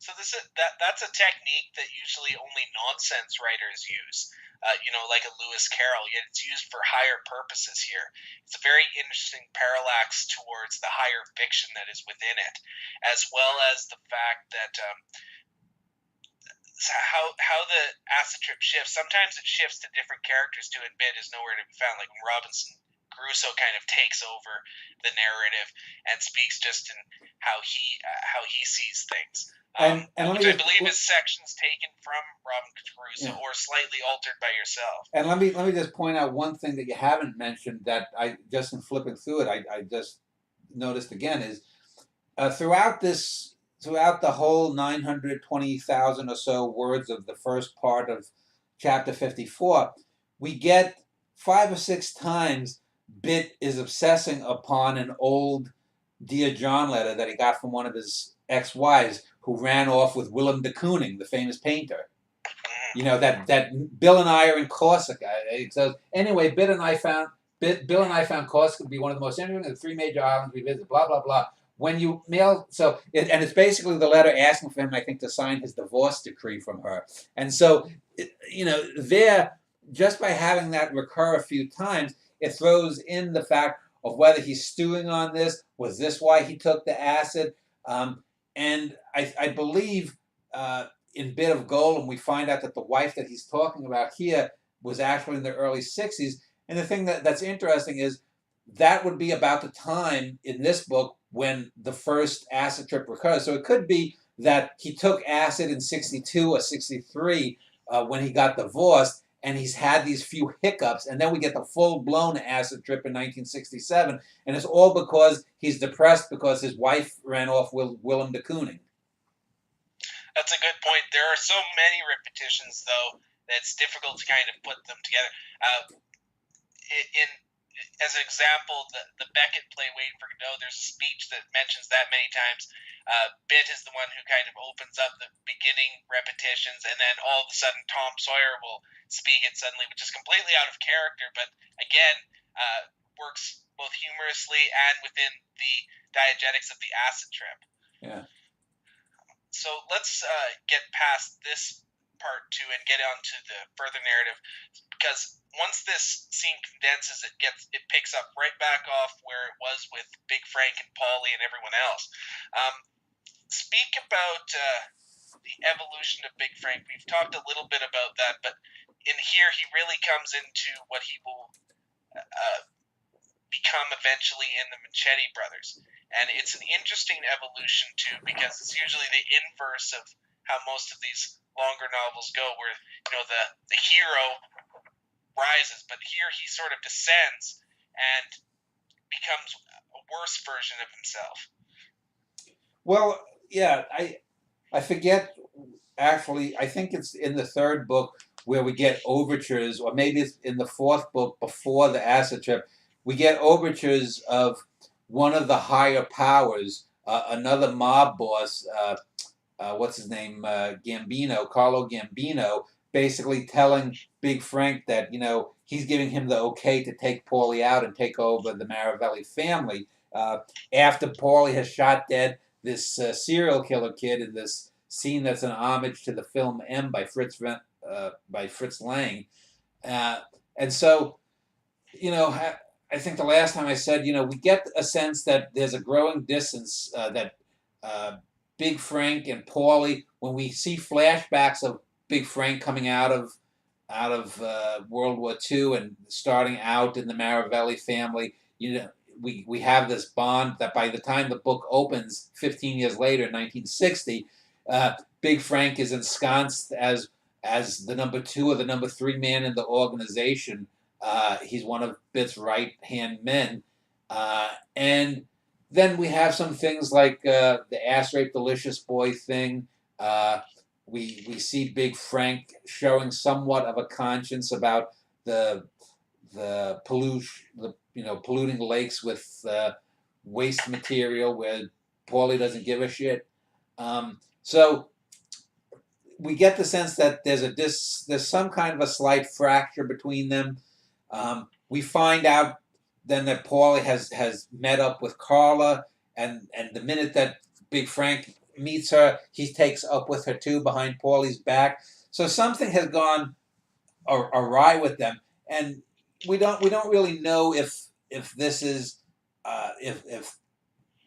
So that's a technique that usually only nonsense writers use. Like a Lewis Carroll, yet it's used for higher purposes here. It's a very interesting parallax towards the higher fiction that is within it, as well as the fact that how the acid trip shifts. Sometimes it shifts to different characters too, and Bit is nowhere to be found. Like when Robinson Crusoe kind of takes over the narrative and speaks just in how he sees things. And let me Which I just believe is sections taken from Robinson Crusoe yeah. or slightly altered by yourself. And let me just point out one thing that you haven't mentioned that I just in flipping through it I just noticed again is throughout the whole 920,000 or so words of the first part of chapter 54, we get 5 or 6 times Bit is obsessing upon an old Dear John letter that he got from one of his ex-wives who ran off with Willem de Kooning, the famous painter. You know that Bill and I are in Corsica. So anyway, Bill and I found Corsica to be one of the most interesting of the 3 major islands we visited. Blah blah blah. When you mail, and it's basically the letter asking for him, I think, to sign his divorce decree from her. And so, there, just by having that recur a few times, it throws in the fact of whether he's stewing on this. Was this why he took the acid? And I believe in Bit of Golem, we find out that the wife that he's talking about here was actually in the early 60s. And the thing that's interesting is that would be about the time in this book when the first acid trip recurs. So it could be that he took acid in 62 or 63 when he got divorced, and he's had these few hiccups, and then we get the full-blown acid trip in 1967, and it's all because he's depressed because his wife ran off with Willem de Kooning. That's a good point. There are so many repetitions, though, that it's difficult to kind of put them together. In as an example, the Beckett play Waiting for Godot, there's a speech that mentions that many times. Bit is the one who kind of opens up the beginning repetitions, and then all of a sudden Tom Sawyer will speak it suddenly, which is completely out of character, but again, works both humorously and within the diegetics of the acid trip. Yeah. So let's get past this part two and get on to the further narrative, because once this scene condenses, it picks up right back off where it was with Big Frank and Paulie and everyone else. Speak about the evolution of Big Frank. We've talked a little bit about that, but in here he really comes into what he will become eventually in the Machete Brothers. And it's an interesting evolution too, because it's usually the inverse of how most of these longer novels go, where the hero rises, but here he sort of descends and becomes a worse version of himself. Well, yeah, I forget, actually, I think it's in the third book where we get overtures, or maybe it's in the fourth book before the acid trip, we get overtures of one of the higher powers, another mob boss, what's his name, Carlo Gambino, basically telling Big Frank that, he's giving him the okay to take Paulie out and take over the Maravelli family after Paulie has shot dead this serial killer kid in this scene that's an homage to the film M by Fritz Lang. And so, I think the last time I said, we get a sense that there's a growing distance that Big Frank and Paulie, when we see flashbacks of Big Frank coming out of World War II and starting out in the Maravelli family, we have this bond that by the time the book opens 15 years later, in 1960, Big Frank is ensconced as the number 2 or the number 3 man in the organization. He's one of Bit's right-hand men. And then we have some things like the ass rape delicious boy thing. We see Big Frank showing somewhat of a conscience about the polluting lakes with waste material where Paulie doesn't give a shit. So we get the sense that there's some kind of a slight fracture between them. We find out then that Paulie has met up with Carla, and the minute that Big Frank meets her, he takes up with her too behind Paulie's back. So something has gone awry with them, and we don't really know if this is if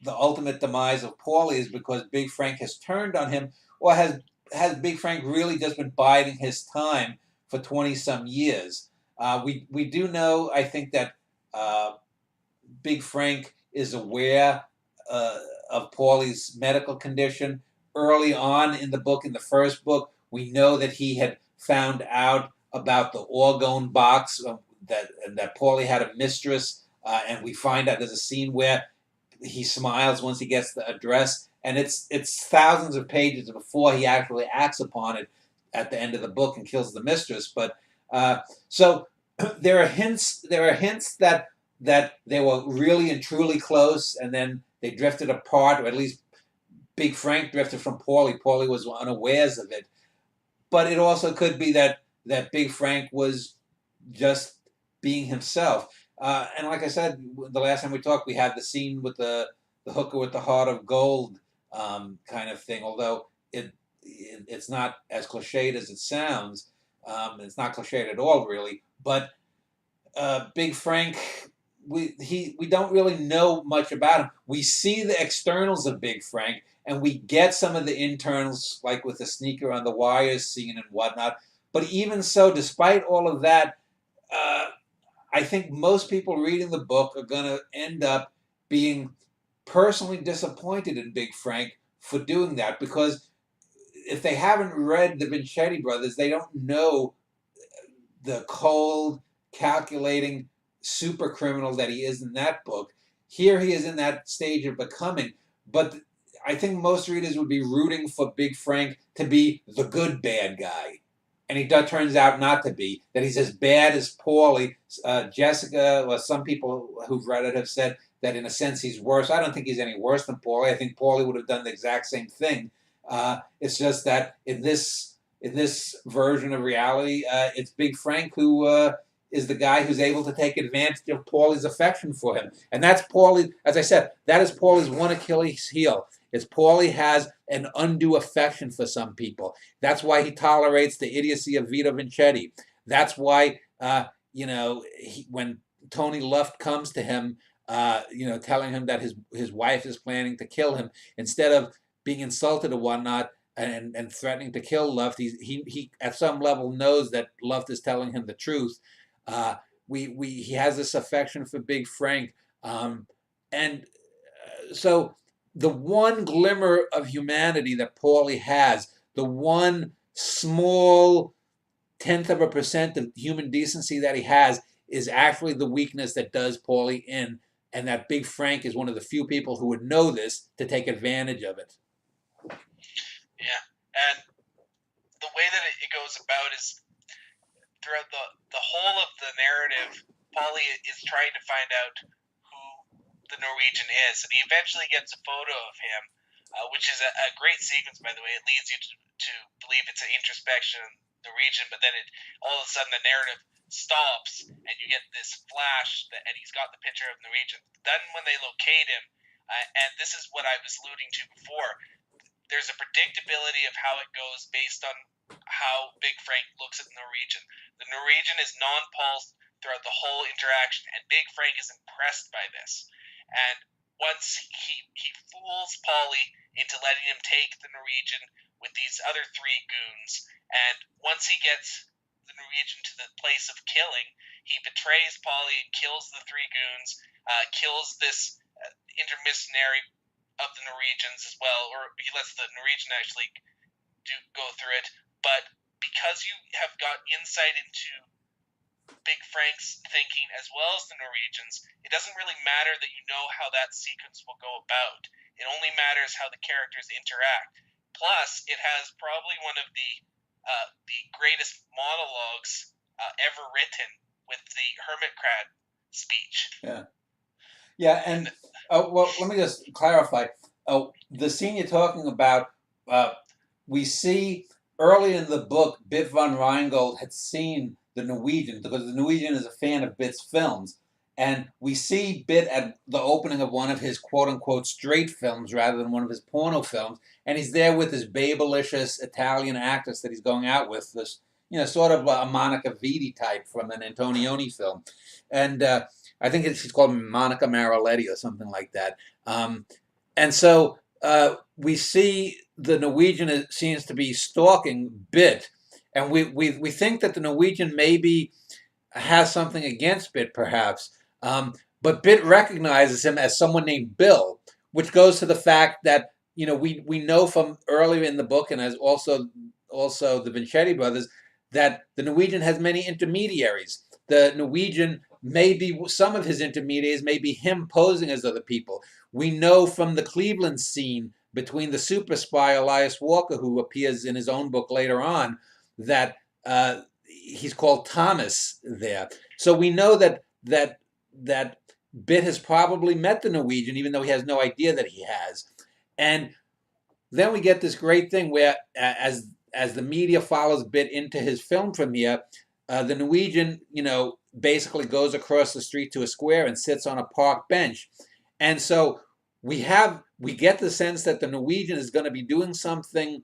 the ultimate demise of Paulie is because Big Frank has turned on him, or has Big Frank really just been biding his time for 20 some years? We do know, I think, that Big Frank is aware of Paulie's medical condition. Early on in the book, in the first book, we know that he had found out about the orgone box, that Paulie had a mistress, and we find out there's a scene where he smiles once he gets the address, and it's thousands of pages before he actually acts upon it at the end of the book and kills the mistress. But so there are hints that they were really and truly close, and then they drifted apart, or at least Big Frank drifted from Paulie. Paulie was unawares of it. But it also could be that Big Frank was just being himself. And like I said, the last time we talked, we had the scene with the hooker with the heart of gold kind of thing. Although it's not as cliched as it sounds. It's not cliched at all, really. But Big Frank, we don't really know much about him. We see the externals of Big Frank, and we get some of the internals, like with the sneaker on the wires scene and whatnot. But even so, despite all of that, I think most people reading the book are going to end up being personally disappointed in Big Frank for doing that, because if they haven't read the Vincetti brothers, they don't know the cold, calculating super criminal that he is in that book. Here he is in that stage of becoming, but I think most readers would be rooting for Big Frank to be the good bad guy. And he turns out not to be, that he's as bad as Paulie. Jessica, or some people who've read it have said that in a sense he's worse. I don't think he's any worse than Paulie. I think Paulie would have done the exact same thing. It's just that in this version of reality, it's Big Frank who is the guy who's able to take advantage of Paulie's affection for him. And that's Paulie, as I said, that is Paulie's one Achilles heel. Is Paulie has an undue affection for some people. That's why he tolerates the idiocy of Vito Vincetti. That's why, when Tony Luft comes to him, telling him that his wife is planning to kill him, instead of being insulted or whatnot and threatening to kill Luft, he at some level knows that Luft is telling him the truth. He has this affection for Big Frank, and so the one glimmer of humanity that Paulie has, the one small 0.1% of human decency that he has, is actually the weakness that does Paulie in, and that Big Frank is one of the few people who would know this to take advantage of it. Yeah, and the way that it goes about is throughout the whole of the narrative, Paulie is trying to find out who the Norwegian is, and he eventually gets a photo of him, which is a great sequence, by the way. It leads you to believe it's an introspection Norwegian, but then all of a sudden the narrative stops, and you get this flash, and he's got the picture of Norwegian. Then when they locate him, and this is what I was alluding to before, there's a predictability of how it goes based on how Big Frank looks at the Norwegian. The Norwegian is non-pulsed throughout the whole interaction, and Big Frank is impressed by this. And once he fools Paulie into letting him take the Norwegian with these other three goons, and once he gets the Norwegian to the place of killing, he betrays Paulie and kills the three goons, kills this intermissary of the Norwegians as well, or he lets the Norwegian actually go through it. But because you have got insight into Big Frank's thinking as well as the Norwegians, it doesn't really matter that you know how that sequence will go about. It only matters how the characters interact. Plus, it has probably one of the greatest monologues ever written, with the hermit crab speech. Yeah, and well, let me just clarify. The scene you're talking about, we see early in the book, Bit von Rheingold had seen the Norwegian, because the Norwegian is a fan of Bit's films, And we see Bit at the opening of one of his quote unquote straight films rather than one of his porno films. And he's there with this babylicious Italian actress that he's going out with, this, sort of a Monica Vitti type from an Antonioni film. And I think she's called Monica Mariletti or something like that. And so we see the Norwegian seems to be stalking Bit. And we think that the Norwegian maybe has something against Bit, perhaps. But Bit recognizes him as someone named Bill, which goes to the fact that we know from earlier in the book, and as also the Vincetti brothers, that the Norwegian has many intermediaries. The Norwegian some of his intermediaries may be him posing as other people. We know from the Cleveland scene between the super spy Elias Walker, who appears in his own book later on, that he's called Thomas there. So we know that Bit has probably met the Norwegian, even though he has no idea that he has. And then we get this great thing where, as the media follows Bit into his film premiere, the Norwegian, basically goes across the street to a square and sits on a park bench. And so we get the sense that the Norwegian is going to be doing something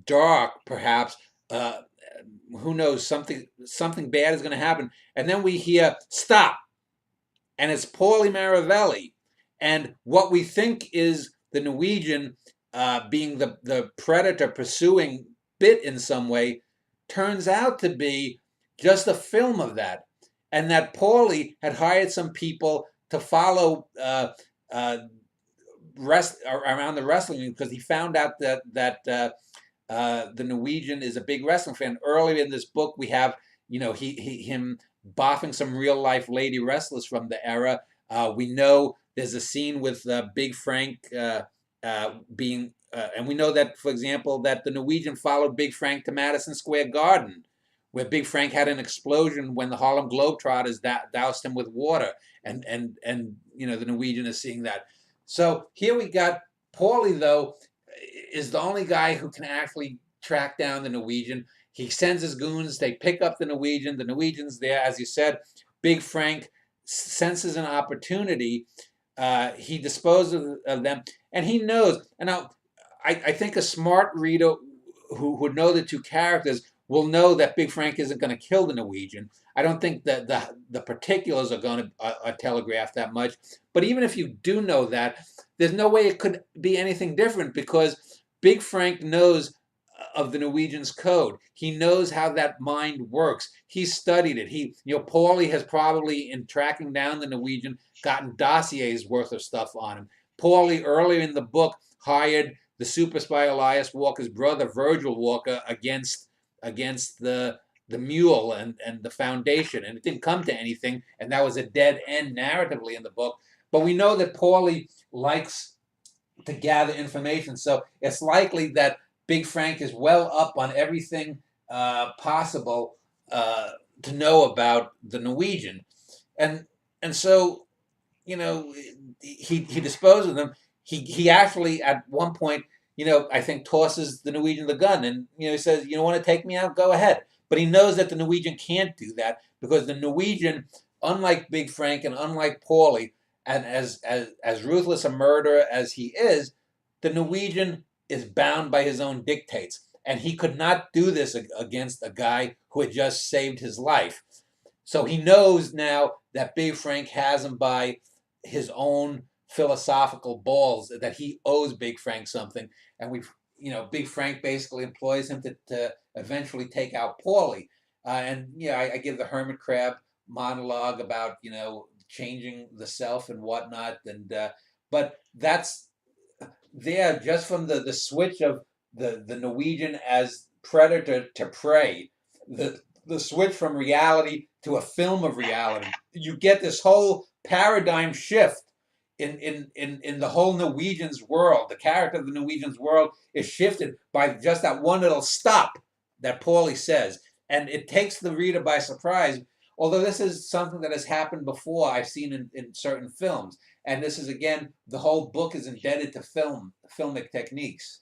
dark, perhaps. Who knows? Something bad is going to happen. And then we hear stop, and it's Paulie Maravelli. And what we think is the Norwegian being the predator pursuing Bit in some way turns out to be just a film of that. And that Paulie had hired some people to follow around the wrestling ring because he found out that the Norwegian is a big wrestling fan. Earlier in this book, we have him boffing some real life lady wrestlers from the era. We know there's a scene with Big Frank being, and we know that, for example, that the Norwegian followed Big Frank to Madison Square Garden, where Big Frank had an explosion when the Harlem Globetrotters doused him with water, and the Norwegian is seeing that. So here we got Paulie, though, is the only guy who can actually track down the Norwegian. He sends his goons, they pick up the Norwegian. The Norwegian's there, as you said. Big Frank senses an opportunity. He disposes of them, and he knows. And now, I think a smart reader who would know the two characters will know that Big Frank isn't going to kill the Norwegian. I don't think that the particulars are going to telegraph that much. But even if you do know that, there's no way it could be anything different, because Big Frank knows of the Norwegian's code. He knows how that mind works. He studied it. Paulie has probably, in tracking down the Norwegian, gotten dossiers worth of stuff on him. Paulie, earlier in the book, hired the super spy Elias Walker's brother, Virgil Walker, against the mule and the foundation, and it didn't come to anything, and that was a dead end narratively in the book. But we know that Paulie likes to gather information, so it's likely that Big Frank is well up on everything possible to know about the Norwegian, and so he disposes of them. He actually at one point, I think, tosses the Norwegian the gun, and he says, "You want to take me out? Go ahead." But he knows that the Norwegian can't do that, because the Norwegian, unlike Big Frank and unlike Paulie, and as ruthless a murderer as he is, the Norwegian is bound by his own dictates, and he could not do this against a guy who had just saved his life. So he knows now that Big Frank has him by his own philosophical balls, that he owes Big Frank something, and Big Frank basically employs him to eventually take out Paulie. I give the hermit crab monologue about changing the self and whatnot, and but that's there just from the switch of the Norwegian as predator to prey, the switch from reality to a film of reality. You get this whole paradigm shift in the whole Norwegian's world. The character of the Norwegian's world is shifted by just that one little stop that Paulie says, and it takes the reader by surprise. Although this is something that has happened before, I've seen in certain films, and this is, again, the whole book is indebted to filmic techniques.